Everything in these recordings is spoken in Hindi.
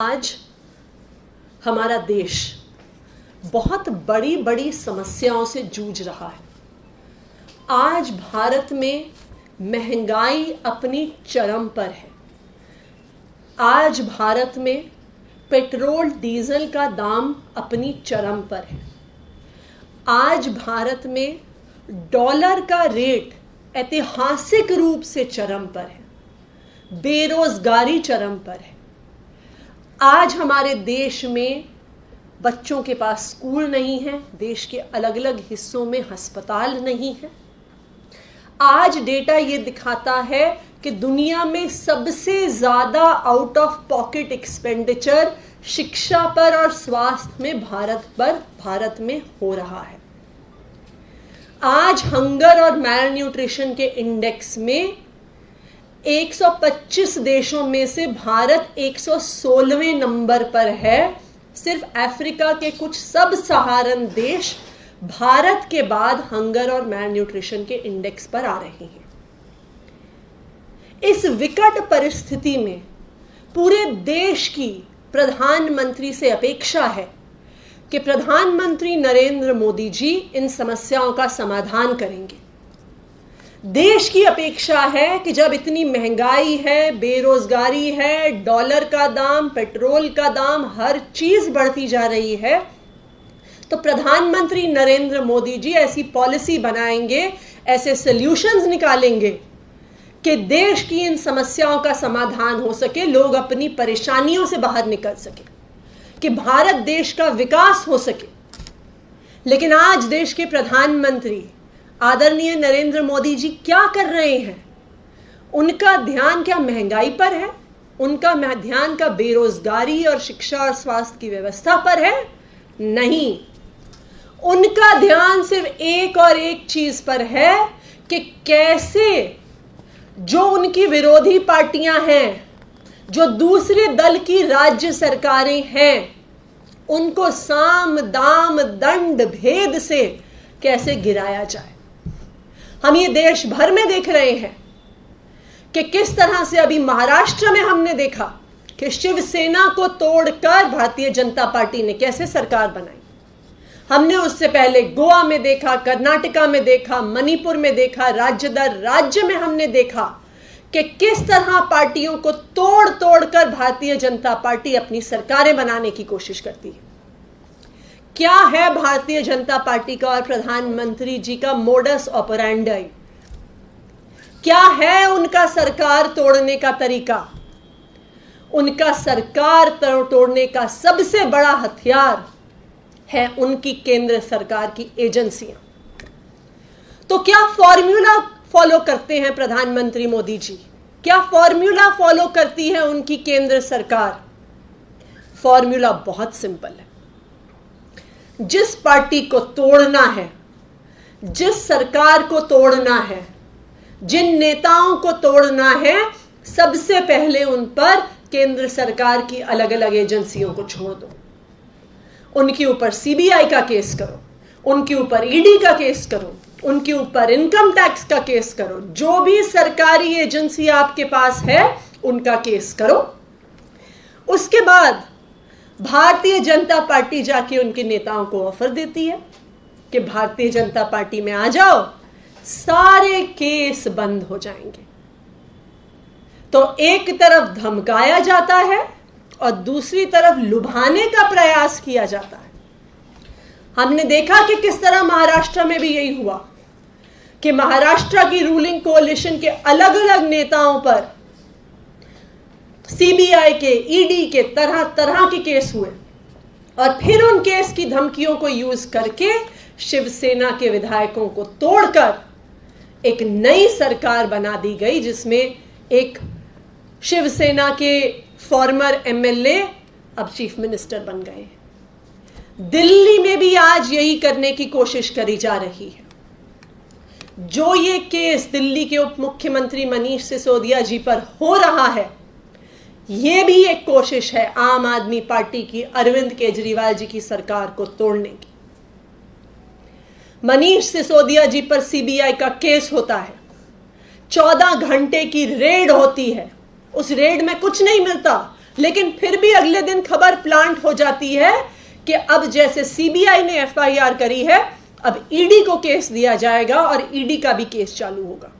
आज हमारा देश बहुत बड़ी बड़ी समस्याओं से जूझ रहा है। आज भारत में महंगाई अपनी चरम पर है। आज भारत में पेट्रोल डीजल का दाम अपनी चरम पर है। आज भारत में डॉलर का रेट ऐतिहासिक रूप से चरम पर है। बेरोजगारी चरम पर है। आज हमारे देश में बच्चों के पास स्कूल नहीं है। देश के अलग अलग हिस्सों में अस्पताल नहीं है। आज डेटा ये दिखाता है कि दुनिया में सबसे ज्यादा आउट ऑफ पॉकेट एक्सपेंडिचर शिक्षा पर और स्वास्थ्य में भारत में हो रहा है। आज हंगर और मैल न्यूट्रिशन के इंडेक्स में 125 देशों में से भारत 116वें नंबर पर है। सिर्फ अफ्रीका के कुछ सब सहारन देश भारत के बाद हंगर और मैल न्यूट्रिशन के इंडेक्स पर आ रहे हैं। इस विकट परिस्थिति में पूरे देश की प्रधानमंत्री से अपेक्षा है कि प्रधानमंत्री नरेंद्र मोदी जी इन समस्याओं का समाधान करेंगे। देश की अपेक्षा है कि जब इतनी महंगाई है, बेरोजगारी है, डॉलर का दाम, पेट्रोल का दाम, हर चीज बढ़ती जा रही है, तो प्रधानमंत्री नरेंद्र मोदी जी ऐसी पॉलिसी बनाएंगे, ऐसे सॉल्यूशंस निकालेंगे कि देश की इन समस्याओं का समाधान हो सके, लोग अपनी परेशानियों से बाहर निकल सके, कि भारत देश का विकास हो सके। लेकिन आज देश के प्रधानमंत्री आदरणीय नरेंद्र मोदी जी क्या कर रहे हैं? उनका ध्यान क्या महंगाई पर है? उनका ध्यान का बेरोजगारी और शिक्षा और स्वास्थ्य की व्यवस्था पर है? नहीं, उनका ध्यान सिर्फ एक और एक चीज पर है कि कैसे जो उनकी विरोधी पार्टियां हैं, जो दूसरे दल की राज्य सरकारें हैं, उनको साम दाम दंड भेद से कैसे गिराया जाए। हम ये देश भर में देख रहे हैं कि किस तरह से अभी महाराष्ट्र में हमने देखा कि शिवसेना को तोड़कर भारतीय जनता पार्टी ने कैसे सरकार बनाई। हमने उससे पहले गोवा में देखा, कर्नाटका में देखा, मणिपुर में देखा, राज्य दर राज्य में हमने देखा कि किस तरह पार्टियों को तोड़ तोड़कर भारतीय जनता पार्टी अपनी सरकारें बनाने की कोशिश करती है। क्या है भारतीय जनता पार्टी का और प्रधानमंत्री जी का मोडस ऑपरेंडी? क्या है उनका सरकार तोड़ने का तरीका? उनका सरकार तोड़ने का सबसे बड़ा हथियार है उनकी केंद्र सरकार की एजेंसियां। तो क्या फॉर्मूला फॉलो करते हैं प्रधानमंत्री मोदी जी? क्या फॉर्मूला फॉलो करती है उनकी केंद्र सरकार? फॉर्मूला बहुत सिंपल है। जिस पार्टी को तोड़ना है, जिस सरकार को तोड़ना है, जिन नेताओं को तोड़ना है, सबसे पहले उन पर केंद्र सरकार की अलग अलग एजेंसियों को छोड़ दो। उनके ऊपर सीबीआई का केस करो, उनके ऊपर ईडी का केस करो, उनके ऊपर इनकम टैक्स का केस करो। जो भी सरकारी एजेंसी आपके पास है उनका केस करो। उसके बाद भारतीय जनता पार्टी जाके उनके नेताओं को ऑफर देती है कि भारतीय जनता पार्टी में आ जाओ, सारे केस बंद हो जाएंगे। तो एक तरफ धमकाया जाता है और दूसरी तरफ लुभाने का प्रयास किया जाता है। हमने देखा कि किस तरह महाराष्ट्र में भी यही हुआ कि महाराष्ट्र की रूलिंग कोalition के अलग अलग नेताओं पर सीबीआई के, ईडी के तरह तरह के केस हुए और फिर उन केस की धमकियों को यूज करके शिवसेना के विधायकों को तोड़कर एक नई सरकार बना दी गई, जिसमें एक शिवसेना के फॉर्मर एमएलए अब चीफ मिनिस्टर बन गए। दिल्ली में भी आज यही करने की कोशिश करी जा रही है। जो ये केस दिल्ली के उप मुख्यमंत्री मनीष सिसोदिया जी पर हो रहा है, ये भी एक कोशिश है आम आदमी पार्टी की, अरविंद केजरीवाल जी की सरकार को तोड़ने की। मनीष सिसोदिया जी पर सीबीआई का केस होता है, 14 घंटे की रेड होती है। उस रेड में कुछ नहीं मिलता, लेकिन फिर भी अगले दिन खबर प्लांट हो जाती है कि अब जैसे सीबीआई ने एफआईआर करी है, अब ईडी को केस दिया जाएगा और ईडी का भी केस चालू होगा।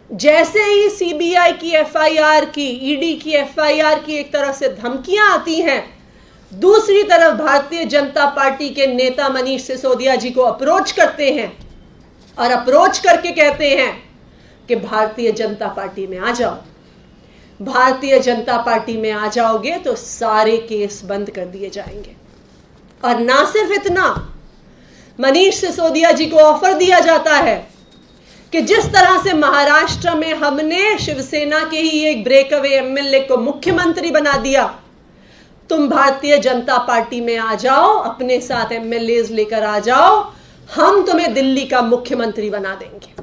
जैसे ही सीबीआई की एफआईआर की, ईडी की एफआईआर की एक तरफ से धमकियां आती हैं, दूसरी तरफ भारतीय जनता पार्टी के नेता मनीष सिसोदिया जी को अप्रोच करते हैं और अप्रोच करके कहते हैं कि भारतीय जनता पार्टी में आ जाओ, भारतीय जनता पार्टी में आ जाओगे तो सारे केस बंद कर दिए जाएंगे। और ना सिर्फ इतना, मनीष सिसोदिया जी को ऑफर दिया जाता है कि जिस तरह से महाराष्ट्र में हमने शिवसेना के ही एक ब्रेकअवे एमएलए को मुख्यमंत्री बना दिया, तुम भारतीय जनता पार्टी में आ जाओ, अपने साथ एमएलए लेकर आ जाओ, हम तुम्हें दिल्ली का मुख्यमंत्री बना देंगे।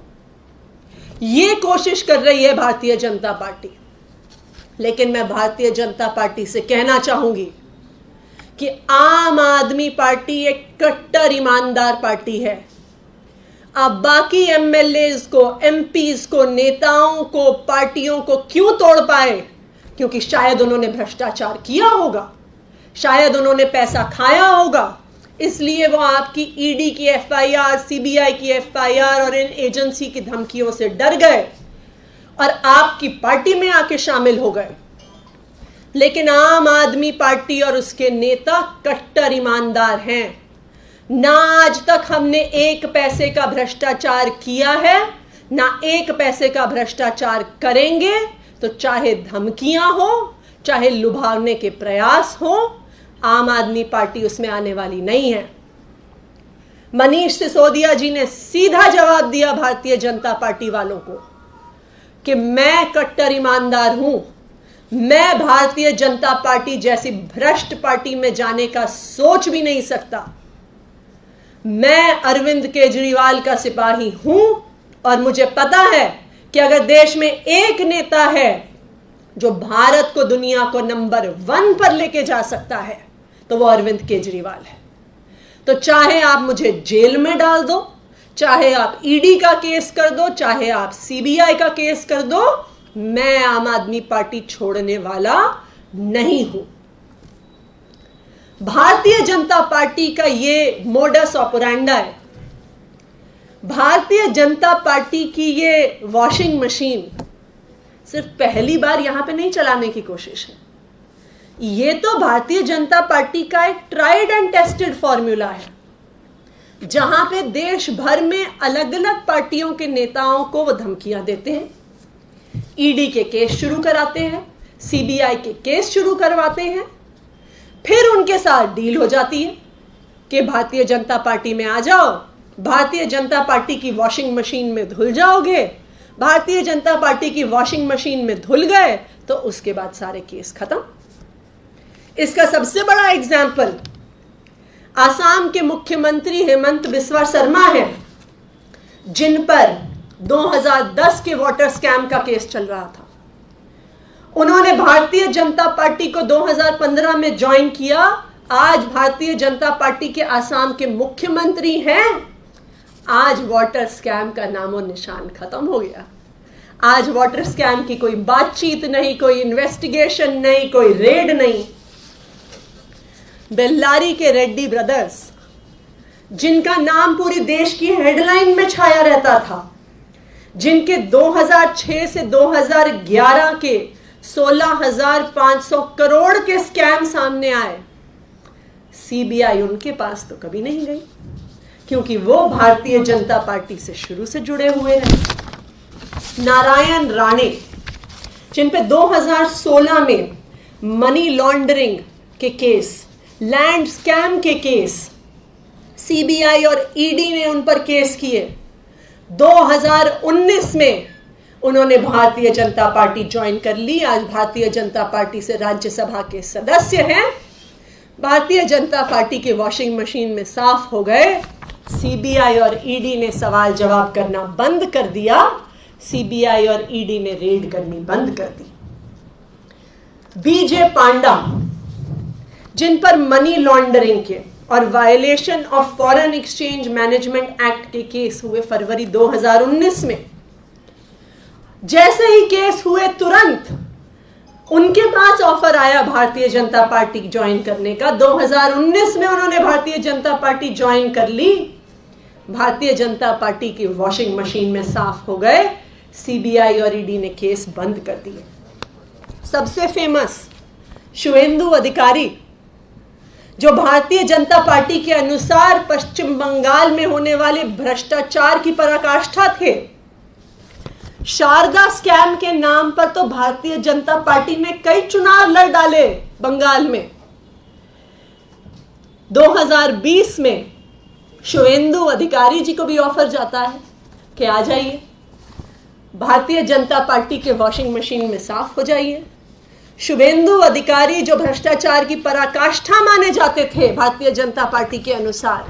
ये कोशिश कर रही है भारतीय जनता पार्टी। लेकिन मैं भारतीय जनता पार्टी से कहना चाहूंगी कि आम आदमी पार्टी एक कट्टर ईमानदार पार्टी है। आप बाकी एमएलएज को, एमपीज को, नेताओं को, पार्टियों को क्यों तोड़ पाए? क्योंकि शायद उन्होंने भ्रष्टाचार किया होगा, शायद उन्होंने पैसा खाया होगा, इसलिए वो आपकी ईडी की एफआईआर, सीबीआई की एफआईआर और इन एजेंसी की धमकियों से डर गए और आपकी पार्टी में आके शामिल हो गए। लेकिन आम आदमी पार्टी और उसके नेता कट्टर ईमानदार हैं। ना आज तक हमने एक पैसे का भ्रष्टाचार किया है, ना एक पैसे का भ्रष्टाचार करेंगे। तो चाहे धमकियां हो, चाहे लुभावने के प्रयास हो, आम आदमी पार्टी उसमें आने वाली नहीं है। मनीष सिसोदिया जी ने सीधा जवाब दिया भारतीय जनता पार्टी वालों को कि मैं कट्टर ईमानदार हूं, मैं भारतीय जनता पार्टी जैसी भ्रष्ट पार्टी में जाने का सोच भी नहीं सकता। मैं अरविंद केजरीवाल का सिपाही हूं और मुझे पता है कि अगर देश में एक नेता है जो भारत को, दुनिया को नंबर 1 पर लेके जा सकता है तो वो अरविंद केजरीवाल है। तो चाहे आप मुझे जेल में डाल दो, चाहे आप ईडी का केस कर दो, चाहे आप सीबीआई का केस कर दो, मैं आम आदमी पार्टी छोड़ने वाला नहीं हूं। भारतीय जनता पार्टी का ये मोडस ऑपरेंडा है। भारतीय जनता पार्टी की ये वॉशिंग मशीन सिर्फ पहली बार यहां पे नहीं चलाने की कोशिश है। ये तो भारतीय जनता पार्टी का एक ट्राइड एंड टेस्टेड फॉर्मूला है, जहां पे देश भर में अलग अलग पार्टियों के नेताओं को वो धमकियां देते हैं, ईडी के केस शुरू कराते हैं, सीबीआई के केस शुरू करवाते हैं, फिर उनके साथ डील हो जाती है कि भारतीय जनता पार्टी में आ जाओ, भारतीय जनता पार्टी की वॉशिंग मशीन में धुल जाओगे, भारतीय जनता पार्टी की वॉशिंग मशीन में धुल गए तो उसके बाद सारे केस खत्म। इसका सबसे बड़ा एग्जाम्पल आसाम के मुख्यमंत्री हेमंत बिस्वा शर्मा है, जिन पर 2010 के वाटर स्कैम का केस चल रहा था। उन्होंने भारतीय जनता पार्टी को 2015 में ज्वाइन किया। आज भारतीय जनता पार्टी के आसाम के मुख्यमंत्री हैं। आज वाटर स्कैम का नामो निशान खत्म हो गया। आज वाटर स्कैम की कोई बातचीत नहीं, कोई इन्वेस्टिगेशन नहीं, कोई रेड नहीं। बेल्लारी के रेड्डी ब्रदर्स, जिनका नाम पूरे देश की हेडलाइन में छाया रहता था, जिनके 2006 से 2011 के 16,500 करोड़ के स्कैम सामने आए, सीबीआई उनके पास तो कभी नहीं गई, क्योंकि वो भारतीय जनता पार्टी से शुरू से जुड़े हुए हैं। नारायण राणे, जिन पे 2016 में मनी लॉन्ड्रिंग के केस, लैंड स्कैम के केस सीबीआई और ईडी ने उन पर केस किए। 2019 में उन्होंने भारतीय जनता पार्टी ज्वाइन कर ली। आज भारतीय जनता पार्टी से राज्यसभा के सदस्य हैं। भारतीय जनता पार्टी के वॉशिंग मशीन में साफ हो गए। सीबीआई और ईडी ने सवाल जवाब करना बंद कर दिया। सीबीआई और ईडी ने रेड करनी बंद कर दी। बीजे पांडा, जिन पर मनी लॉन्ड्रिंग के और violation of foreign exchange management act के केस हुए फरवरी 2019 में, जैसे ही केस हुए तुरंत उनके पास ऑफर आया भारतीय जनता पार्टी ज्वाइन करने का। 2019 में उन्होंने भारतीय जनता पार्टी ज्वाइन कर ली। भारतीय जनता पार्टी की वॉशिंग मशीन में साफ हो गए। सीबीआई और ईडी ने केस बंद कर दिए। सबसे फेमस शुवेंदु अधिकारी, जो भारतीय जनता पार्टी के अनुसार पश्चिम बंगाल में होने वाले भ्रष्टाचार की पराकाष्ठा थे। शारदा स्कैम के नाम पर तो भारतीय जनता पार्टी ने कई चुनाव लड़ डाले बंगाल में। 2020 में शुवेंदु अधिकारी जी को भी ऑफर जाता है कि आ जाइए, भारतीय जनता पार्टी के वॉशिंग मशीन में साफ हो जाइए। शुवेंदु अधिकारी, जो भ्रष्टाचार की पराकाष्ठा माने जाते थे भारतीय जनता पार्टी के अनुसार,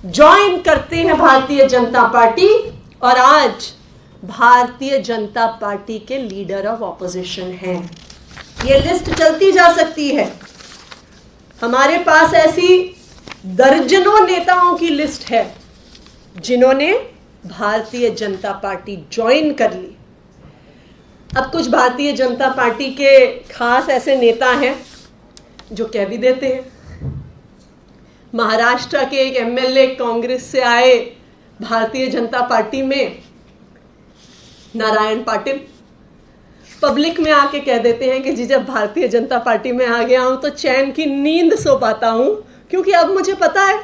ज्वाइन करते हैं भारतीय जनता पार्टी और आज भारतीय जनता पार्टी के लीडर ऑफ ऑपोजिशन हैं। ये लिस्ट चलती जा सकती है। हमारे पास ऐसी दर्जनों नेताओं की लिस्ट है जिन्होंने भारतीय जनता पार्टी ज्वाइन कर ली। अब कुछ भारतीय जनता पार्टी के खास ऐसे नेता हैं जो कह भी देते हैं। महाराष्ट्र के एक एमएलए कांग्रेस से आए भारतीय जनता पार्टी में, नारायण पाटिल, पब्लिक में आके कह देते हैं कि जी जब भारतीय जनता पार्टी में आ गया हूं तो चैन की नींद सो पाता हूं, क्योंकि अब मुझे पता है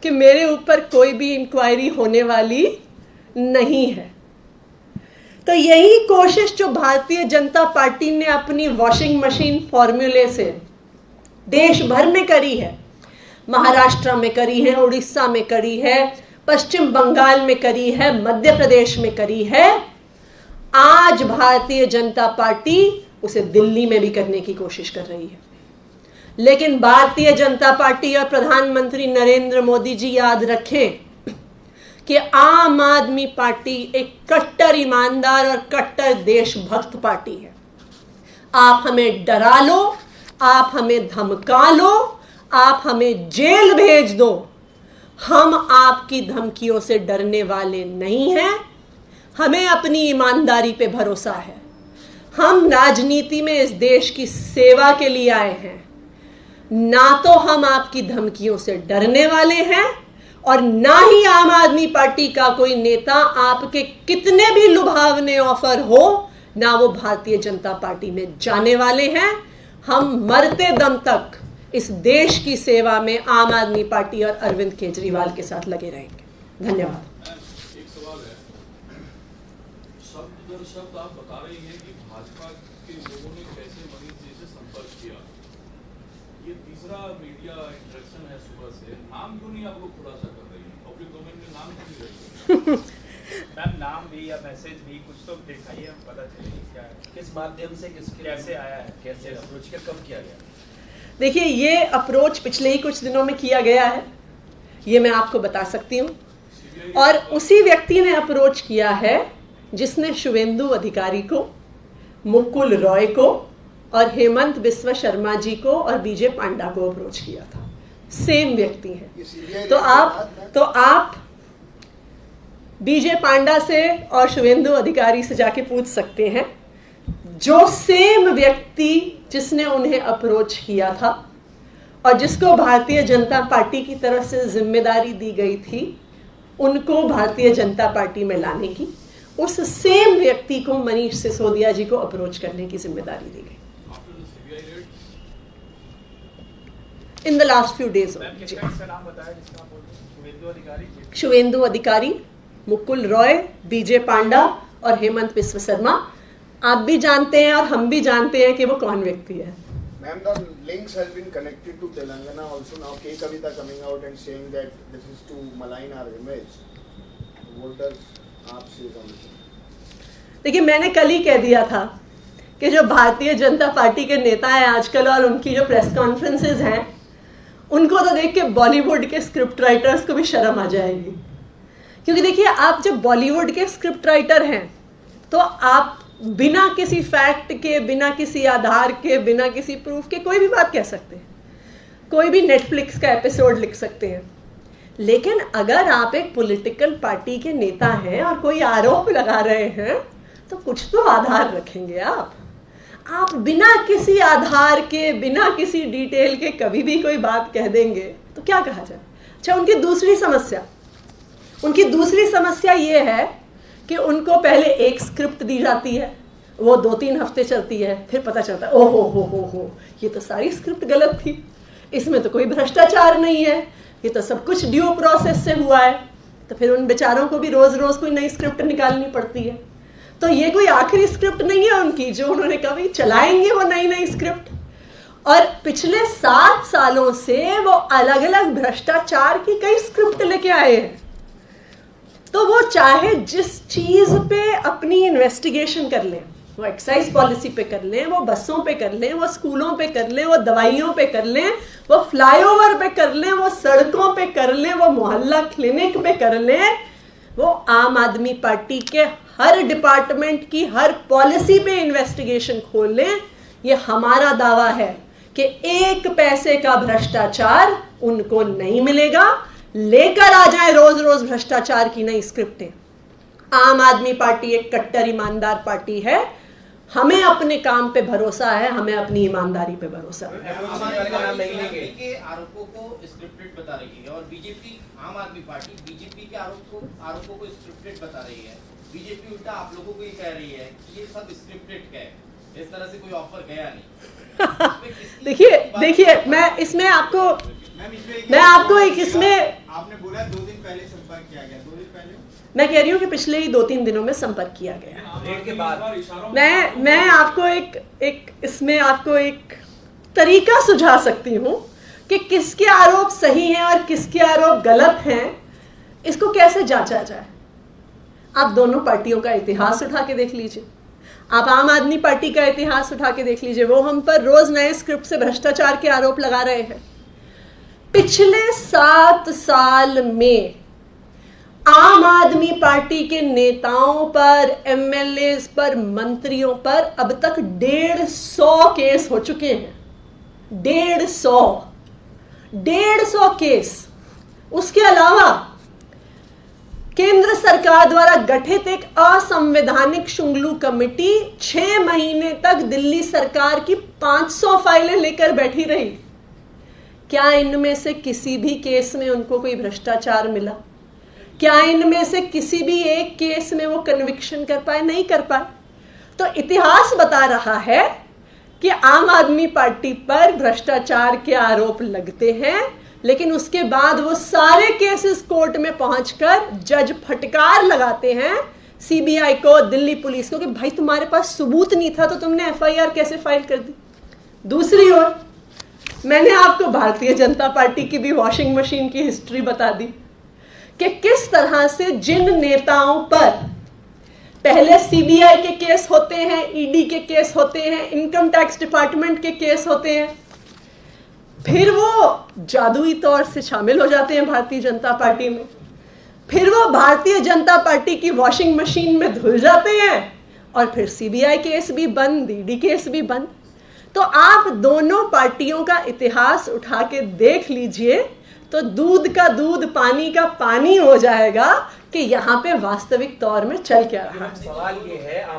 कि मेरे ऊपर कोई भी इंक्वायरी होने वाली नहीं है। तो यही कोशिश जो भारतीय जनता पार्टी ने अपनी वॉशिंग मशीन फॉर्मूले से देश भर में करी है, महाराष्ट्र में करी है, उड़ीसा में करी है, पश्चिम बंगाल में करी है, मध्य प्रदेश में करी है, आज भारतीय जनता पार्टी उसे दिल्ली में भी करने की कोशिश कर रही है। लेकिन भारतीय जनता पार्टी और प्रधानमंत्री नरेंद्र मोदी जी याद रखें कि आम आदमी पार्टी एक कट्टर ईमानदार और कट्टर देशभक्त पार्टी है। आप हमें डरा लो, आप हमें धमका लो, आप हमें जेल भेज दो, हम आपकी धमकियों से डरने वाले नहीं हैं। हमें अपनी ईमानदारी पे भरोसा है। हम राजनीति में इस देश की सेवा के लिए आए हैं, ना तो हम आपकी धमकियों से डरने वाले हैं और ना ही आम आदमी पार्टी का कोई नेता आपके कितने भी लुभावने ऑफर हो, ना वो भारतीय जनता पार्टी में जाने वाले हैं। हम मरते दम तक इस देश की सेवा में आम आदमी पार्टी और अरविंद केजरीवाल के साथ लगे रहेंगे। धन्यवाद। एक सवाल है, शब्द दर शब्द आप बता रही हैं कि भाजपा के लोगों ने कैसे मनीष जी से संपर्क किया। ये तीसरा मीडिया इंटरेक्शन है सुबह से, नाम क्यों नहीं आप लोग खुलासा कर रही हैं? पब्लिक डोमेन में नाम क्यों नहीं रही? मैम नाम भी या मैसेज भी कुछ तो दिखाइए, हम पता चले क्या है, किस माध्यम से, कैसे आया है, कैसे अप्रोच किया, कब किया गया। देखिए, ये अप्रोच पिछले ही कुछ दिनों में किया गया है, ये मैं आपको बता सकती हूँ। और उसी व्यक्ति ने अप्रोच किया है जिसने शुवेंदु अधिकारी को, मुकुल रॉय को और हेमंत बिस्वा शर्मा जी को और बीजे पांडा को अप्रोच किया था। सेम व्यक्ति है। तो आप बीजे पांडा से और शुवेंदु अधिकारी से जाके पूछ सकते हैं, जो सेम व्यक्ति जिसने उन्हें अप्रोच किया था और जिसको भारतीय जनता पार्टी की तरफ से जिम्मेदारी दी गई थी उनको भारतीय जनता पार्टी में लाने की, उस सेम व्यक्ति को मनीष सिसोदिया जी को अप्रोच करने की जिम्मेदारी दी गई in the last few days. Suvendu अधिकारी, मुकुल रॉय, बीजे पांडा और हेमंत बिस्वा शर्मा। आप भी जानते हैं और हम भी जानते हैं कि वो कौन व्यक्ति है। Ma'am, the links has been connected to Telangana also. Now K Kavita coming out and saying that this is to malign our image. What does आप say on this? देखिए, मैंने कल ही कह दिया था कि जो भारतीय जनता पार्टी के नेता हैं आजकल और उनकी जो प्रेस कॉन्फ्रेंसेज हैं, उनको तो देख के बॉलीवुड के स्क्रिप्ट राइटर्स को भी शर्म आ जाएगी। क्योंकि देखिए, आप जब बॉलीवुड के स्क्रिप्ट राइटर हैं तो आप बिना किसी फैक्ट के, बिना किसी आधार के, बिना किसी प्रूफ के कोई भी बात कह सकते हैं, कोई भी नेटफ्लिक्स का एपिसोड लिख सकते हैं। लेकिन अगर आप एक पॉलिटिकल पार्टी के नेता हैं और कोई आरोप लगा रहे हैं तो कुछ तो आधार रखेंगे। आप बिना किसी आधार के, बिना किसी डिटेल के कभी भी कोई बात कह देंगे तो क्या कहा जाए। अच्छा, उनकी दूसरी समस्या ये है कि उनको पहले एक स्क्रिप्ट दी जाती है, वो 2-3 हफ्ते चलती है, फिर पता चलता है ओहो हो ये तो सारी स्क्रिप्ट गलत थी, इसमें तो कोई भ्रष्टाचार नहीं है, ये तो सब कुछ ड्यू प्रोसेस से हुआ है। तो फिर उन बेचारों को भी रोज रोज कोई नई स्क्रिप्ट निकालनी पड़ती है। तो ये कोई आखिरी स्क्रिप्ट नहीं है उनकी जो उन्होंने कभी चलाएंगे, वो नई स्क्रिप्ट। और पिछले 7 सालों से वो अलग अलग भ्रष्टाचार की कई स्क्रिप्ट लेके आए हैं। तो वो चाहे जिस चीज पे अपनी इन्वेस्टिगेशन कर लें, वो एक्साइज पॉलिसी पे कर लें, वो बसों पे कर लें, वो स्कूलों पे कर लें, वो दवाइयों पे कर लें, वो फ्लाईओवर पे कर लें, वो सड़कों पे कर लें, वो मोहल्ला क्लिनिक पे कर लें, वो आम आदमी पार्टी के हर डिपार्टमेंट की हर पॉलिसी पे इन्वेस्टिगेशन खोल लें, ये हमारा दावा है कि 1 पैसे का भ्रष्टाचार उनको नहीं मिलेगा। लेकर आ जाए रोज रोज भ्रष्टाचार की नई स्क्रिप्टें। आम आदमी पार्टी एक कट्टर ईमानदार पार्टी है, हमें अपने काम पे भरोसा है, हमें अपनी ईमानदारी पे भरोसा है। के आरोपों को स्क्रिप्टेड बता रही है और बीजेपी, आम आदमी पार्टी बीजेपी के आरोपों को स्क्रिप्टेड बता रही है। बीजेपी उल्टा आप लोगों को ये कह रही है कि ये सब स्क्रिप्टेड है, इस तरह से कोई ऑफर गया नहीं। देखिए मैं आपको एक इसमें आपने बोला 2 दिन पहले संपर्क किया गया, 2 दिन पहले मैं कह रही हूँ कि पिछले ही 2-3 दिनों में संपर्क किया गया। रेड के बाद मैं आपको एक तरीका सुझा सकती हूँ कि किसके आरोप सही हैं और किसके आरोप गलत हैं, इसको कैसे जांचा जाए। आप दोनों पार्टियों का इतिहास उठा के देख लीजिए। आप आम आदमी पार्टी का इतिहास उठा के देख लीजिए, वो हम पर रोज नए स्क्रिप्ट से भ्रष्टाचार के आरोप लगा रहे हैं। पिछले 7 साल में आम आदमी पार्टी के नेताओं पर, एमएलएस पर, मंत्रियों पर अब तक 150 केस हो चुके हैं। 150 केस। उसके अलावा केंद्र सरकार द्वारा गठित एक असंवैधानिक शुंगलू कमेटी 6 महीने तक दिल्ली सरकार की 500 फाइलें लेकर बैठी रही। क्या इनमें से किसी भी केस में उनको कोई भ्रष्टाचार मिला? क्या इनमें से किसी भी एक केस में वो कन्विक्शन कर पाए? नहीं कर पाए। तो इतिहास बता रहा है कि आम आदमी पार्टी पर भ्रष्टाचार के आरोप लगते हैं, लेकिन उसके बाद वो सारे केसेस कोर्ट में पहुंचकर जज फटकार लगाते हैं सीबीआई को, दिल्ली पुलिस को कि भाई तुम्हारे पास सबूत नहीं था तो तुमने एफआईआर कैसे फाइल कर दी। दूसरी ओर मैंने आपको भारतीय जनता पार्टी की भी वॉशिंग मशीन की हिस्ट्री बता दी कि किस तरह से जिन नेताओं पर पहले सीबीआई के केस होते हैं, ईडी के केस होते हैं, इनकम टैक्स डिपार्टमेंट के केस होते हैं, फिर वो जादुई तौर से शामिल हो जाते हैं भारतीय जनता पार्टी में, फिर वो भारतीय जनता पार्टी की वॉशिंग मशीन में धुल जाते हैं और फिर सीबीआई केस भी बंद, ईडी केस भी बंद। तो आप दोनों पार्टियों का इतिहास उठा के देख लीजिए तो दूध का दूध, पानी का पानी हो जाएगा कि यहाँ पे वास्तविक तौर में चल क्या रहा है। सवाल ये है